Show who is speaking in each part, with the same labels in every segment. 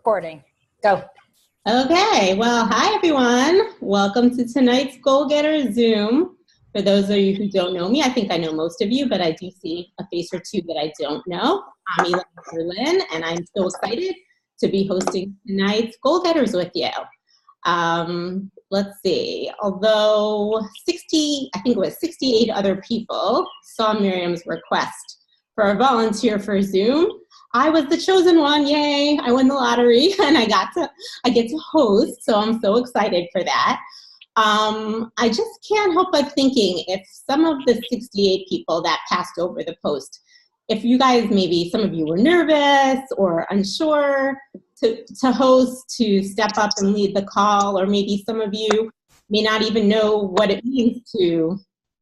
Speaker 1: Recording. Go.
Speaker 2: Okay, well, hi everyone. Welcome to tonight's Goal Getter Zoom. For those of you who don't know me, I think I know most of you, but I do see a face or two that I don't know. I'm Eli Berlin, and I'm so excited to be hosting tonight's Goal Getters with you. Let's see, although I think it was 68 other people saw Miriam's request for a volunteer for Zoom, I was the chosen one. Yay, I won the lottery and I get to host, so I'm so excited for that. I just can't help but thinking if some of the 68 people that passed over the post, if you guys, maybe some of you were nervous or unsure to host, to step up and lead the call, or maybe some of you may not even know what it means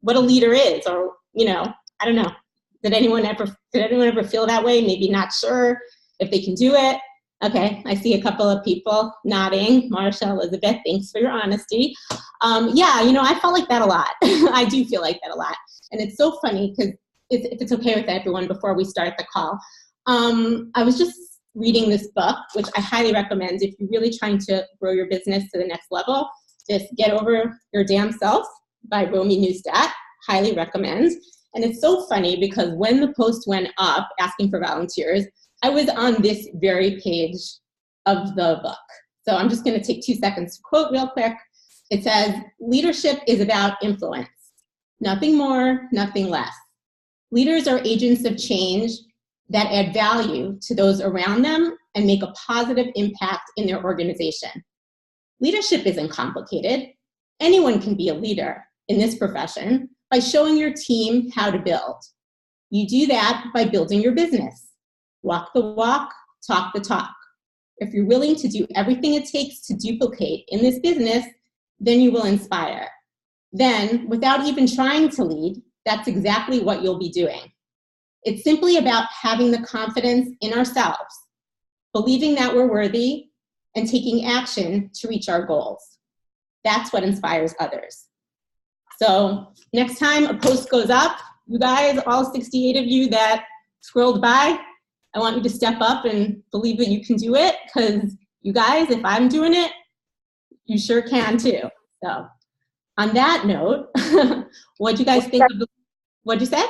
Speaker 2: what a leader is, or, I don't know. Did anyone ever feel that way? Maybe not sure if they can do it. Okay, I see a couple of people nodding. Marsha, Elizabeth, thanks for your honesty. I felt like that a lot. I do feel like that a lot. And it's so funny because if it's okay with everyone before we start the call, I was just reading this book, which I highly recommend if you're really trying to grow your business to the next level. Just Get Over Your Damn Self by Romy Neustadt. Highly recommend. And it's so funny because when the post went up asking for volunteers, I was on this very page of the book. So I'm just going to take 2 seconds to quote real quick. It says, "Leadership is about influence. Nothing more, nothing less. Leaders are agents of change that add value to those around them and make a positive impact in their organization. Leadership isn't complicated. Anyone can be a leader in this profession by showing your team how to build. You do that by building your business. Walk the walk, talk the talk. If you're willing to do everything it takes to duplicate in this business, then you will inspire. Then, without even trying to lead, that's exactly what you'll be doing. It's simply about having the confidence in ourselves, believing that we're worthy, and taking action to reach our goals. That's what inspires others." So next time a post goes up, you guys, all 68 of you that scrolled by, I want you to step up and believe that you can do it, because you guys, if I'm doing it, you sure can too. So on that note, what do you guys think of what'd you say?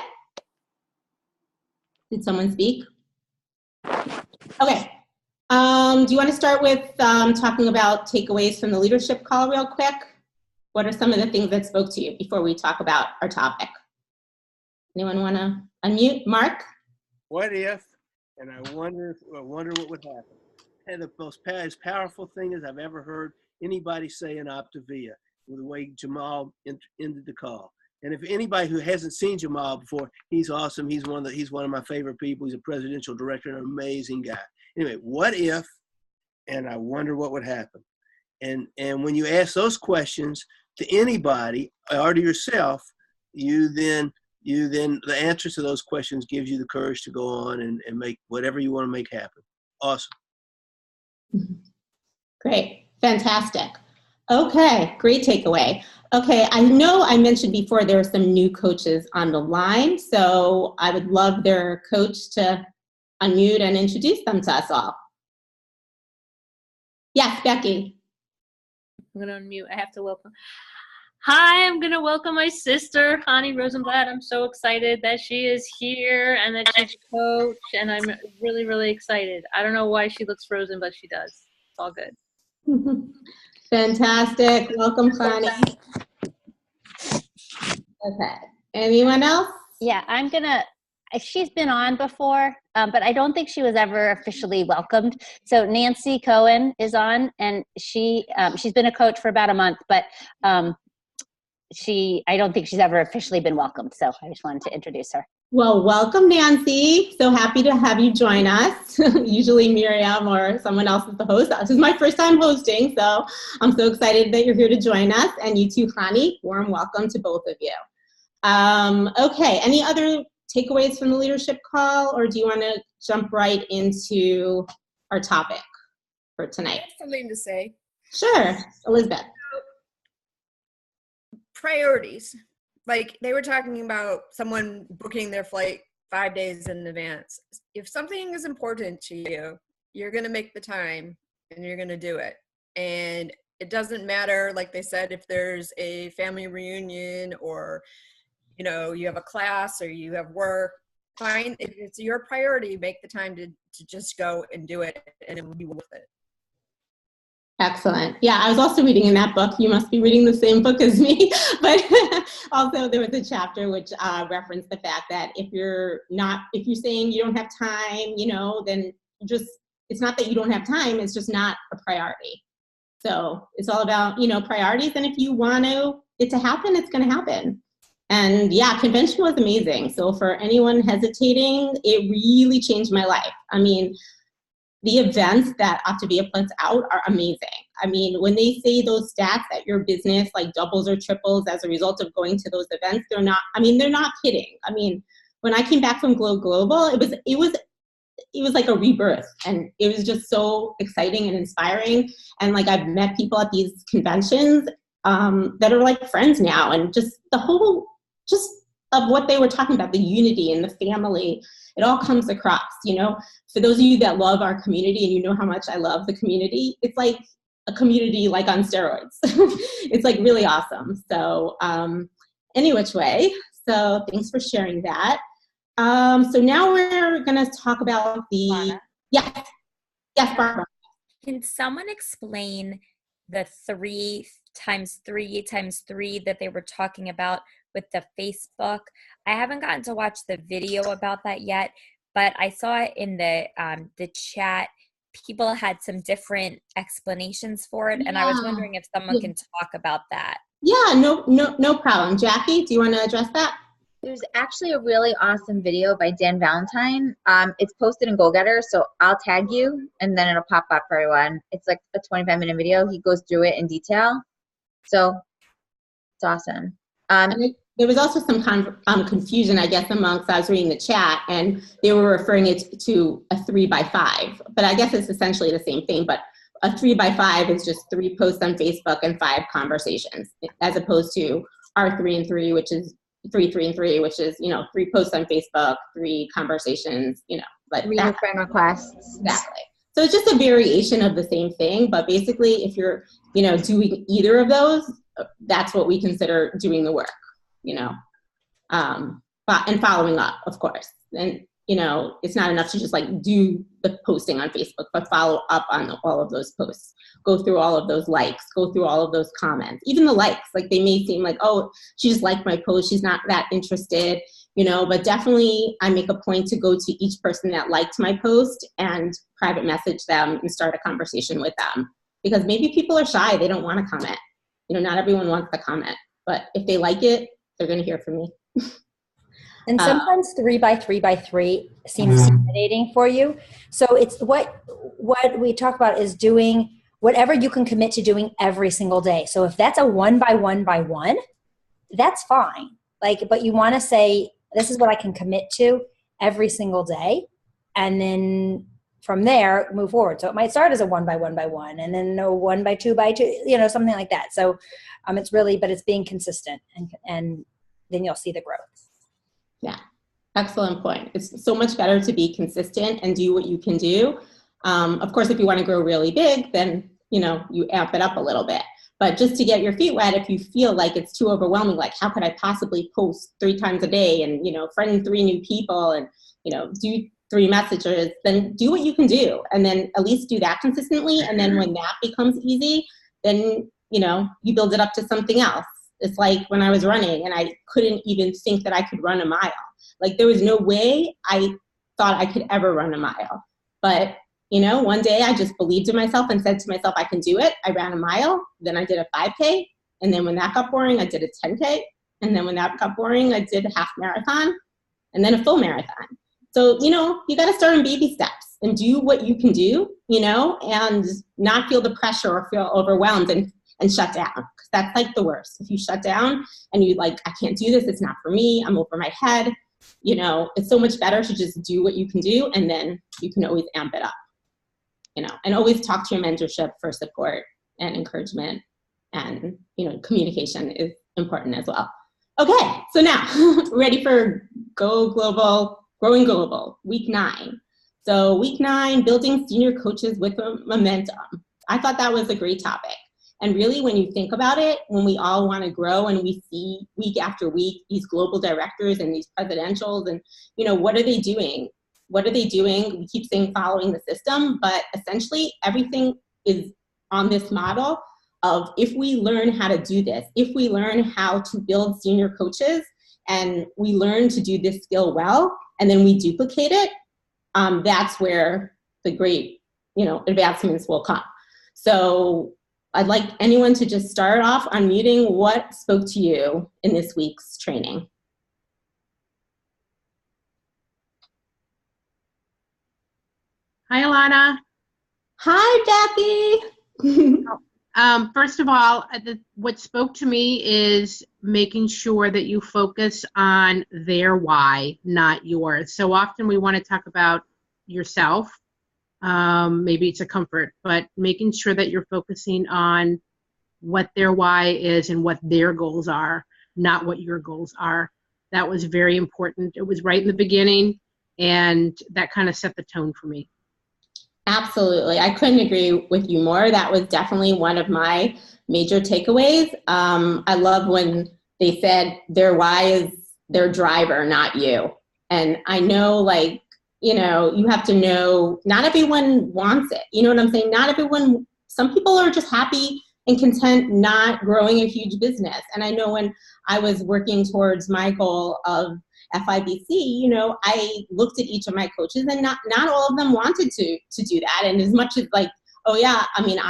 Speaker 2: Did someone speak? Okay. Do you want to start with talking about takeaways from the leadership call real quick? What are some of the things that spoke to you before we talk about our topic? Anyone want to unmute? Mark?
Speaker 3: What if, and I wonder what would happen. And the most powerful thing is I've ever heard anybody say in Optavia, with the way Jamal ended the call. And if anybody who hasn't seen Jamal before, he's awesome. He's one of my favorite people. He's a presidential director, an amazing guy. Anyway, what if, and I wonder what would happen. And when you ask those questions to anybody or to yourself, the answer to those questions gives you the courage to go on and make whatever you want to make happen. Awesome.
Speaker 2: Great. Fantastic. Okay. Great takeaway. Okay. I know I mentioned before there are some new coaches on the line, so I would love their coach to unmute and introduce them to us all. Yes, Becky.
Speaker 4: I'm going to unmute. I have to welcome. Hi, I'm going to welcome my sister, Hani Rosenblatt. I'm so excited that she is here and that she's a coach, and I'm really, really excited. I don't know why she looks frozen, but she does. It's all good.
Speaker 2: Fantastic. Welcome, Hani. Okay. Anyone else?
Speaker 1: Yeah, she's been on before, but I don't think she was ever officially welcomed. So Nancy Cohen is on, and she's been a coach for about a month, but I don't think she's ever officially been welcomed. So I just wanted to introduce her.
Speaker 2: Well, welcome, Nancy. So happy to have you join us. Usually Miriam or someone else is the host. This is my first time hosting, so I'm so excited that you're here to join us. And you too, Hani. Warm welcome to both of you. Okay, any other takeaways from the leadership call, or do you want to jump right into our topic for tonight?
Speaker 5: I have something to say.
Speaker 2: Sure, Elizabeth.
Speaker 5: Priorities. Like they were talking about someone booking their flight 5 days in advance. If something is important to you, you're going to make the time and you're going to do it. And it doesn't matter, like they said, if there's a family reunion or, you know, you have a class or you have work, fine. If it's your priority, make the time to just go and do it, and it will be worth it.
Speaker 2: Excellent. Yeah, I was also reading in that book. You must be reading the same book as me. But also there was a chapter which referenced the fact that if you're saying you don't have time, you know, then just, it's not that you don't have time, it's just not a priority. So it's all about, you know, priorities. And if you want it to happen, it's going to happen. And yeah, convention was amazing. So for anyone hesitating, it really changed my life. I mean, the events that Optavia puts out are amazing. I mean, when they say those stats that your business like doubles or triples as a result of going to those events, they're not kidding. I mean, when I came back from Glow Global, it was like a rebirth, and it was just so exciting and inspiring. And like, I've met people at these conventions that are like friends now, and just the whole, just of what they were talking about, the unity and the family, it all comes across, you know. For those of you that love our community, and you know how much I love the community, it's like a community like on steroids. It's like really awesome. So any which way, so thanks for sharing that. So now we're going to talk about the, yes, Barbara.
Speaker 6: Can someone explain the 3 times 3 times 3 that they were talking about with the Facebook? I haven't gotten to watch the video about that yet, but I saw it in the chat. People had some different explanations for it, and I was wondering if someone can talk about that.
Speaker 2: Yeah, no problem. Jackie, do you want to address that?
Speaker 7: There's actually a really awesome video by Dan Valentine. It's posted in GoGetter, so I'll tag you, and then it'll pop up for everyone. It's like a 25-minute video. He goes through it in detail, so it's awesome.
Speaker 2: There was also some confusion, I guess, amongst, I was reading the chat, and they were referring it to a 3x5, but I guess it's essentially the same thing. But a 3x5 is just 3 posts on Facebook and 5 conversations, as opposed to our 3 and 3, which is 3, 3, and 3, which is, you know, 3 posts on Facebook, 3 conversations, you know, like
Speaker 7: 3 new friend requests.
Speaker 2: Exactly. So it's just a variation of the same thing, but basically, if you're, you know, doing either of those, that's what we consider doing the work, you know, and following up, of course. And, you know, it's not enough to just like do the posting on Facebook, but follow up on all of those posts, go through all of those likes, go through all of those comments, even the likes. Like, they may seem like, oh, she just liked my post, she's not that interested, you know, but definitely I make a point to go to each person that liked my post and private message them and start a conversation with them, because maybe people are shy, they don't want to comment. You know, not everyone wants to comment, but if they like it, they're going to hear from me.
Speaker 8: And sometimes 3x3x3 seems intimidating for you. So it's what we talk about is doing whatever you can commit to doing every single day. So if that's a 1x1x1, that's fine. Like, but you want to say, this is what I can commit to every single day. And then from there, move forward. So it might start as a 1x1x1 and then a 1x2x2, you know, something like that. So it's really, but it's being consistent, and then you'll see the growth.
Speaker 2: Yeah, excellent point. It's so much better to be consistent and do what you can do. Of course, if you want to grow really big, then, you know, you amp it up a little bit. But just to get your feet wet, if you feel like it's too overwhelming, like how could I possibly post 3 times a day and, you know, friend 3 new people and, you know, do 3 messages, then do what you can do. And then at least do that consistently. And then when that becomes easy, then, you know, you build it up to something else. It's like when I was running and I couldn't even think that I could run a mile. Like, there was no way I thought I could ever run a mile. But, you know, one day I just believed in myself and said to myself, I can do it. I ran a mile, then I did a 5K. And then when that got boring, I did a 10K. And then when that got boring, I did a half marathon and then a full marathon. So, you know, you got to start in baby steps and do what you can do, you know, and not feel the pressure or feel overwhelmed and shut down. Because that's like the worst. If you shut down and you like, I can't do this, it's not for me, I'm over my head, you know, it's so much better to just do what you can do, and then you can always amp it up, you know, and always talk to your mentorship for support and encouragement, and, you know, communication is important as well. Okay, so now ready for Go Global, Growing Global, week 9. So week 9, building senior coaches with momentum. I thought that was a great topic. And really, when you think about it, when we all want to grow and we see week after week these global directors and these presidentials and, what are they doing? What are they doing? We keep saying following the system, but essentially everything is on this model of, if we learn how to do this, if we learn how to build senior coaches and we learn to do this skill well, and then we duplicate it, that's where the great, advancements will come. So I'd like anyone to just start off unmuting what spoke to you in this week's training.
Speaker 9: Hi, Alana.
Speaker 2: Hi, Jackie.
Speaker 9: First of all, what spoke to me is making sure that you focus on their why, not yours. So often we want to talk about yourself. Maybe it's a comfort, but making sure that you're focusing on what their why is and what their goals are, not what your goals are. That was very important. It was right in the beginning, and that kind of set the tone for me.
Speaker 2: Absolutely. I couldn't agree with you more. That was definitely one of my major takeaways. I love when they said their why is their driver, not you. And I know, you have to know, not everyone wants it. You know what I'm saying? Not everyone, some people are just happy and content not growing a huge business. And I know when I was working towards my goal of FIBC, I looked at each of my coaches, and not all of them wanted to do that. And as much as I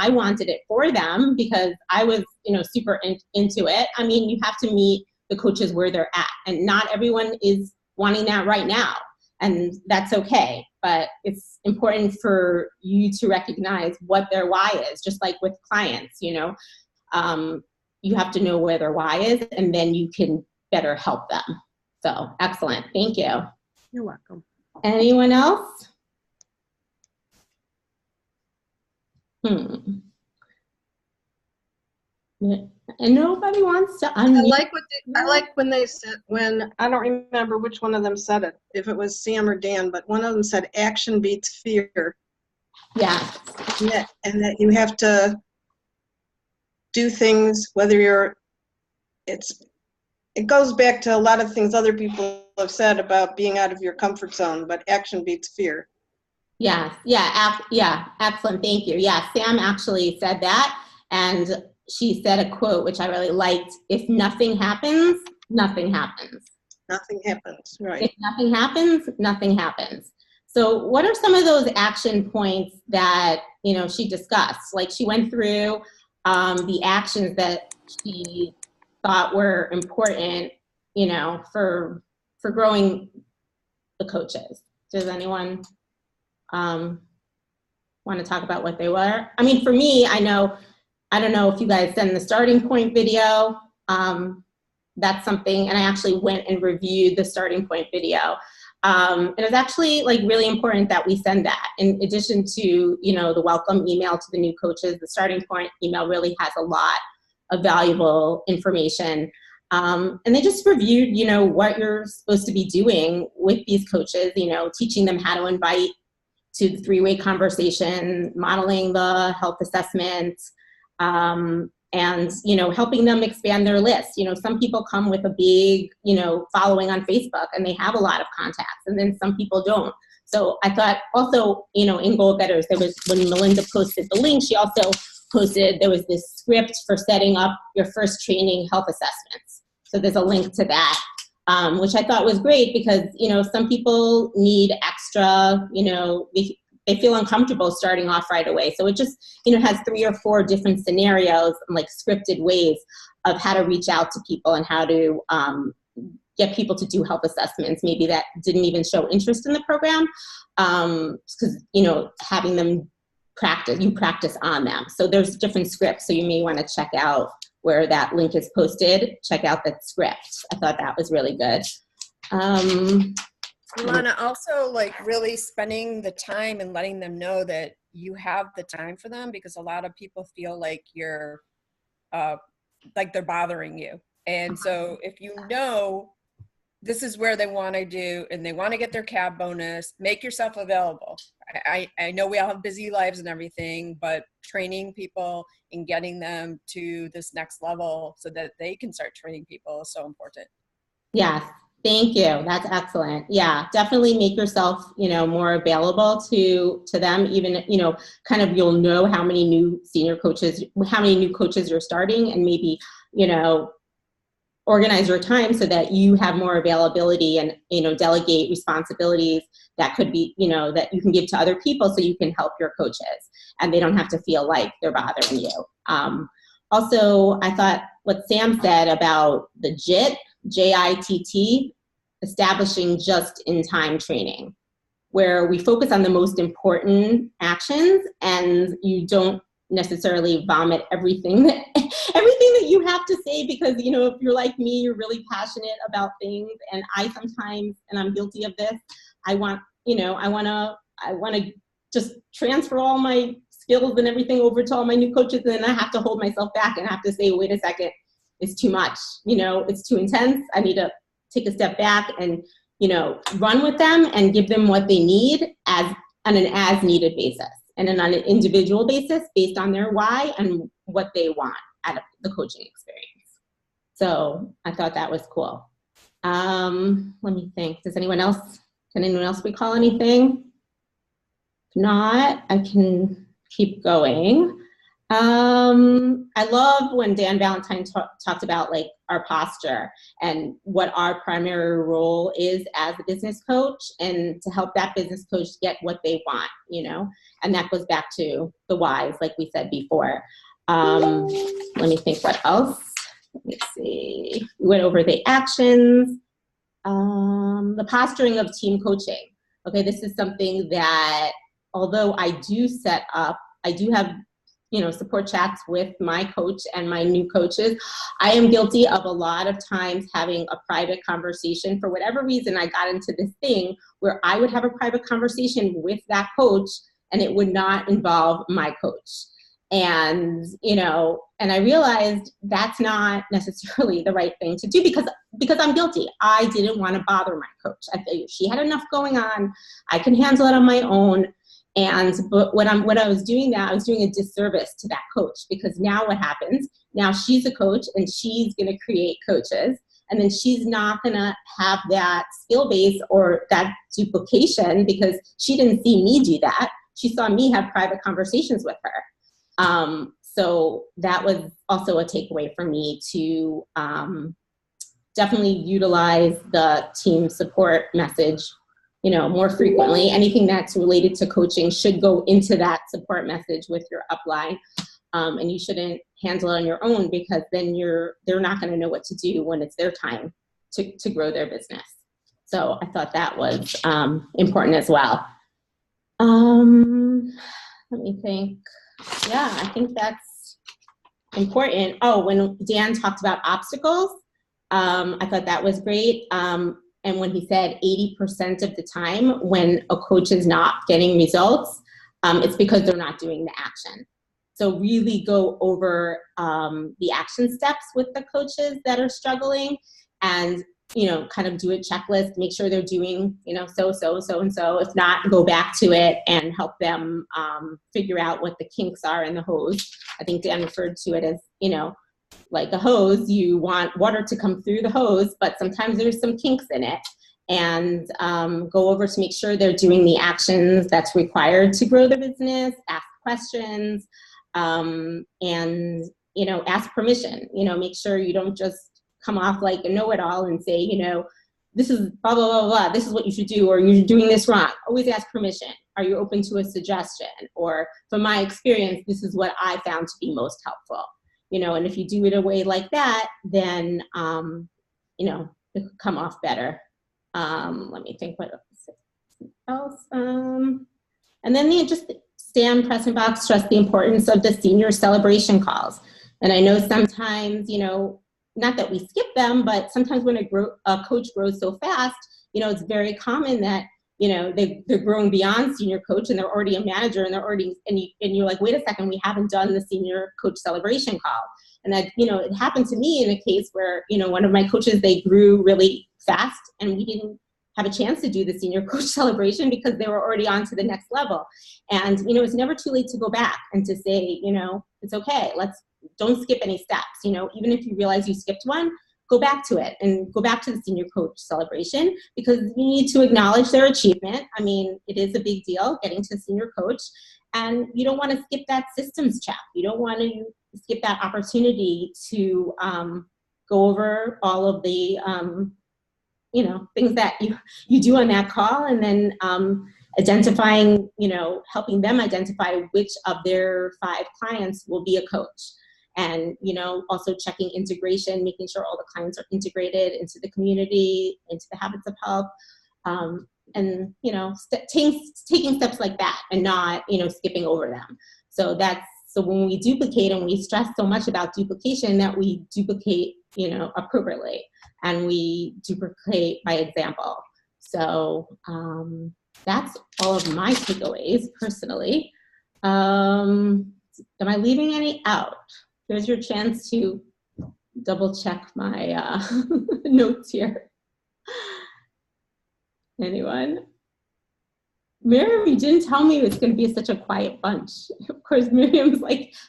Speaker 2: wanted it for them because I was, super into it. You have to meet the coaches where they're at, and not everyone is wanting that right now. And that's okay, but it's important for you to recognize what their why is, just like with clients, you have to know where their why is, and then you can better help them. So, excellent. Thank you.
Speaker 9: You're welcome.
Speaker 2: Anyone else? And nobody wants to unmute.
Speaker 10: I like when they said, I don't remember which one of them said it, if it was Sam or Dan, but one of them said action beats fear.
Speaker 2: Yeah.
Speaker 10: And that you have to do things, it goes back to a lot of things other people have said about being out of your comfort zone, but action beats fear.
Speaker 2: Yes. Yeah. Excellent. Thank you. Yeah. Sam actually said that. And she said a quote, which I really liked. If nothing happens, nothing happens.
Speaker 10: Nothing happens. Right.
Speaker 2: If nothing happens, nothing happens. So what are some of those action points that, she discussed? Like, she went through the actions that she thought were important, for growing the coaches. Does anyone want to talk about what they were? For me, I don't know if you guys send the starting point video. That's something, and I actually went and reviewed the starting point video. And it's actually really important that we send that. In addition to, the welcome email to the new coaches, the starting point email really has a lot of valuable information. And they just reviewed, what you're supposed to be doing with these coaches, teaching them how to invite to the 3-way conversation, modeling the health assessments, and, helping them expand their list. Some people come with a big, following on Facebook, and they have a lot of contacts, and then some people don't. So I thought also, in Goal Getters, there was, when Melinda posted the link, she also posted, there was this script for setting up your first training health assessments. So there's a link to that, which I thought was great because, some people need extra, they feel uncomfortable starting off right away. So it just, has 3 or 4 different scenarios, like scripted ways of how to reach out to people and how to get people to do health assessments, maybe that didn't even show interest in the program, because, having them practice on them. So there's different scripts. So you may want to check out where that link is posted, check out that script. I thought that was really good.
Speaker 5: Lana, also really spending the time and letting them know that you have the time for them, because a lot of people feel like you're they're bothering you. And so if this is where they want to do, and they want to get their cab bonus. Make yourself available. I know we all have busy lives and everything, but training people and getting them to this next level so that they can start training people is so important.
Speaker 2: Yes. Thank you. That's excellent. Yeah, definitely make yourself, more available to them. Even, kind of you'll know how many new coaches you're starting, and maybe, organize your time so that you have more availability and, delegate responsibilities that could be, that you can give to other people so you can help your coaches and they don't have to feel like they're bothering you. Also, I thought what Sam said about the JIT, JITT, establishing just-in-time training, where we focus on the most important actions and you don't necessarily vomit everything that you have to say, because if you're like me, you're really passionate about things, and I sometimes, and I'm guilty of this, I want to just transfer all my skills and everything over to all my new coaches, and then I have to hold myself back and have to say, wait a second, it's too much, it's too intense. I need to take a step back and run with them and give them what they need on an as needed basis, and then on an individual basis based on their why and what they want out of the coaching experience. So I thought that was cool. Let me think. Can anyone else recall anything? If not, I can keep going. I love when Dan Valentine talked about like our posture and what our primary role is as a business coach, and to help that business coach get what they want, and that goes back to the whys, like we said before. Let me think what else. Let me see. We went over the actions, the posturing of team coaching. Okay, this is something that, although I do have support chats with my coach and my new coaches, I am guilty of a lot of times having a private conversation. For whatever reason, I got into this thing where I would have a private conversation with that coach and it would not involve my coach. And, and I realized that's not necessarily the right thing to do, because I'm guilty. I didn't want to bother my coach. I figured she had enough going on. I can handle it on my own. But when I was doing that, I was doing a disservice to that coach, because now what happens? Now she's a coach and she's going to create coaches, and then she's not going to have that skill base or that duplication because she didn't see me do that. She saw me have private conversations with her. So that was also a takeaway for me to definitely utilize the team support message more frequently. Anything that's related to coaching should go into that support message with your upline. And you shouldn't handle it on your own, because then they're not going to know what to do when it's their time to grow their business. So I thought that was important as well. Let me think. Yeah, I think that's important. Oh, when Dan talked about obstacles, I thought that was great. And when he said 80% of the time when a coach is not getting results, it's because they're not doing the action. So really go over the action steps with the coaches that are struggling, and kind of do a checklist, make sure they're doing so and so. If not, go back to it and help them figure out what the kinks are in the hose. I think Dan referred to it as like a hose. You want water to come through the hose, but sometimes there's some kinks in it, and go over to make sure they're doing the actions that's required to grow the business, ask questions, and ask permission. Make sure you don't just come off like a know-it-all and say, this is blah, blah, blah, blah, this is what you should do, or you're doing this wrong. Always ask permission. Are you open to a suggestion? Or from my experience, this is what I found to be most helpful. And if you do it a way like that, then, it could come off better. Let me think what else. And then just Stan Pressenbach stressed the importance of the senior celebration calls. And I know sometimes, not that we skip them, but sometimes when a coach grows so fast, it's very common that they're growing beyond senior coach and they're already a manager, and and you're like, wait a second, we haven't done the senior coach celebration call. And that, it happened to me in a case where, one of my coaches, they grew really fast and we didn't have a chance to do the senior coach celebration because they were already on to the next level. And, it's never too late to go back and to say, it's okay. Don't skip any steps. Even if you realize you skipped one, go back to it and go back to the senior coach celebration, because you need to acknowledge their achievement. I mean, it is a big deal getting to senior coach, and you don't want to skip that systems check. You don't want to skip that opportunity to go over all of the, things that you do on that call, and then identifying, helping them identify which of their 5 clients will be a coach. And, also checking integration, making sure all the clients are integrated into the community, into the habits of health, and, taking steps like that and not, skipping over them. So when we duplicate, and we stress so much about duplication, that we duplicate, appropriately, and we duplicate by example. So that's all of my takeaways personally. Am I leaving any out? Here's your chance to double check my notes here. Anyone? Miriam, you didn't tell me it was going to be such a quiet bunch. Of course, Miriam's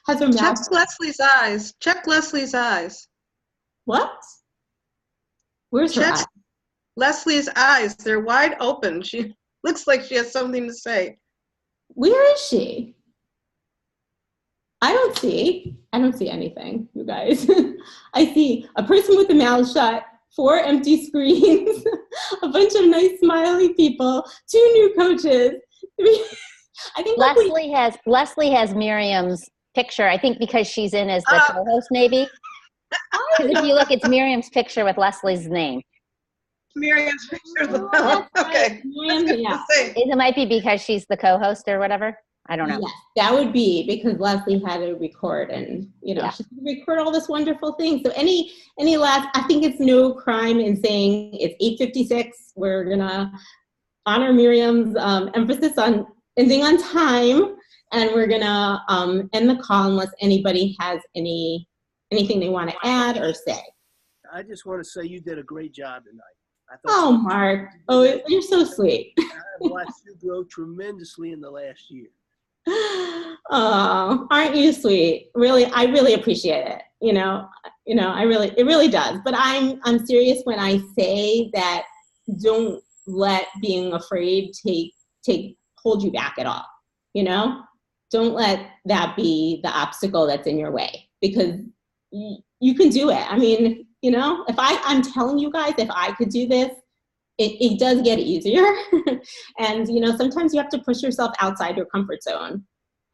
Speaker 2: has her mouth.
Speaker 10: Check Leslie's eyes. Check Leslie's eyes.
Speaker 2: What? Where's her eyes?
Speaker 10: Leslie's eyes. They're wide open. She looks like she has something to say.
Speaker 2: Where is she? I don't see anything, you guys. I see a person with the mouth shut, 4 empty screens, a bunch of nice smiley people, 2 new coaches. I think
Speaker 1: Leslie has Miriam's picture, I think because she's in as the co-host maybe. Because if you look, it's Miriam's picture with Leslie's name.
Speaker 10: Miriam's picture. Okay.
Speaker 2: Yeah.
Speaker 1: It might be because she's the co-host or whatever. I don't know.
Speaker 2: Yes, that would be because Leslie had to record, and she's going to record all this wonderful thing. So any last, I think it's no crime in saying it's 8:56. We're gonna honor Miriam's emphasis on ending on time, and we're gonna end the call unless anybody has anything they want to add or say.
Speaker 3: I just want to say you did a great job tonight.
Speaker 2: Oh, Mark. Oh, you're so sweet.
Speaker 3: I've watched you grow tremendously in the last year.
Speaker 2: Oh, aren't you sweet? Really, I really appreciate it. It really does. But I'm serious when I say that. Don't let being afraid hold you back at all. Don't let that be the obstacle that's in your way, because you can do it. I mean, if I'm telling you guys, if I could do this, it does get easier. And, sometimes you have to push yourself outside your comfort zone.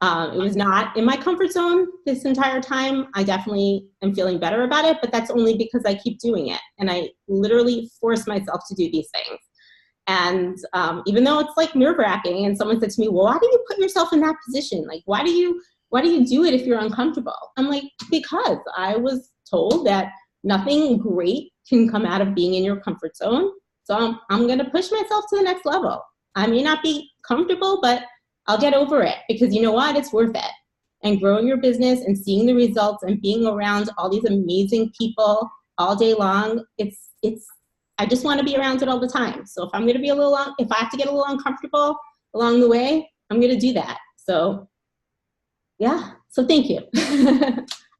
Speaker 2: It was not in my comfort zone this entire time. I definitely am feeling better about it, but that's only because I keep doing it. And I literally force myself to do these things. And even though it's nerve-wracking, and someone said to me, well, why do you put yourself in that position? Why do you do it if you're uncomfortable? I'm like, because I was told that nothing great can come out of being in your comfort zone. So I'm going to push myself to the next level. I may not be comfortable, but I'll get over it, because you know what? It's worth it. And growing your business and seeing the results and being around all these amazing people all day long, I just want to be around it all the time. So if I have to get a little uncomfortable along the way, I'm going to do that. So yeah. So thank you.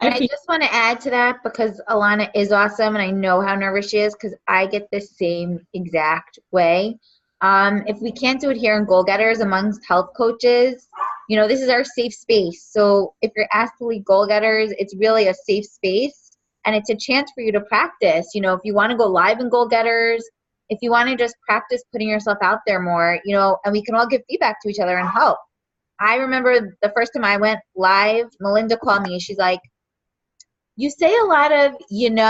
Speaker 7: I just want to add to that, because Alana is awesome, and I know how nervous she is, because I get the same exact way. If we can't do it here in Goal Getters amongst health coaches, this is our safe space. So if you're asked to lead Goal Getters, it's really a safe space, and it's a chance for you to practice. If you want to go live in Goal Getters, if you want to just practice putting yourself out there more, and we can all give feedback to each other and help. I remember the first time I went live, Melinda called me. She's like, you say a lot of, and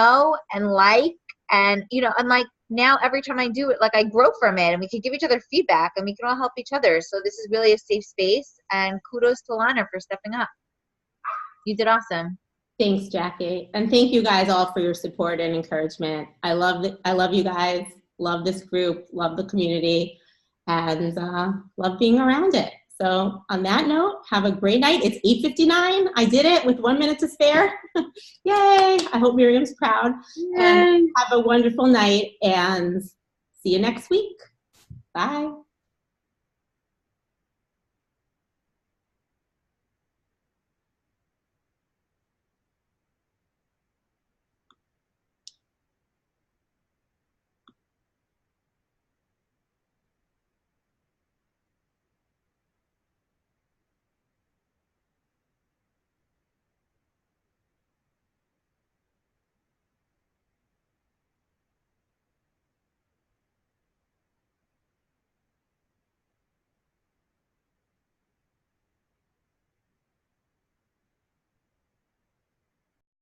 Speaker 7: I'm like, now every time I do it, I grow from it, and we can give each other feedback, and we can all help each other. So this is really a safe space, and kudos to Lana for stepping up. You did awesome.
Speaker 2: Thanks, Jackie. And thank you guys all for your support and encouragement. I love you guys, love this group, love the community, and love being around it. So on that note, have a great night. It's 8:59. I did it with 1 minute to spare. Yay. I hope Miriam's proud. And have a wonderful night and see you next week. Bye.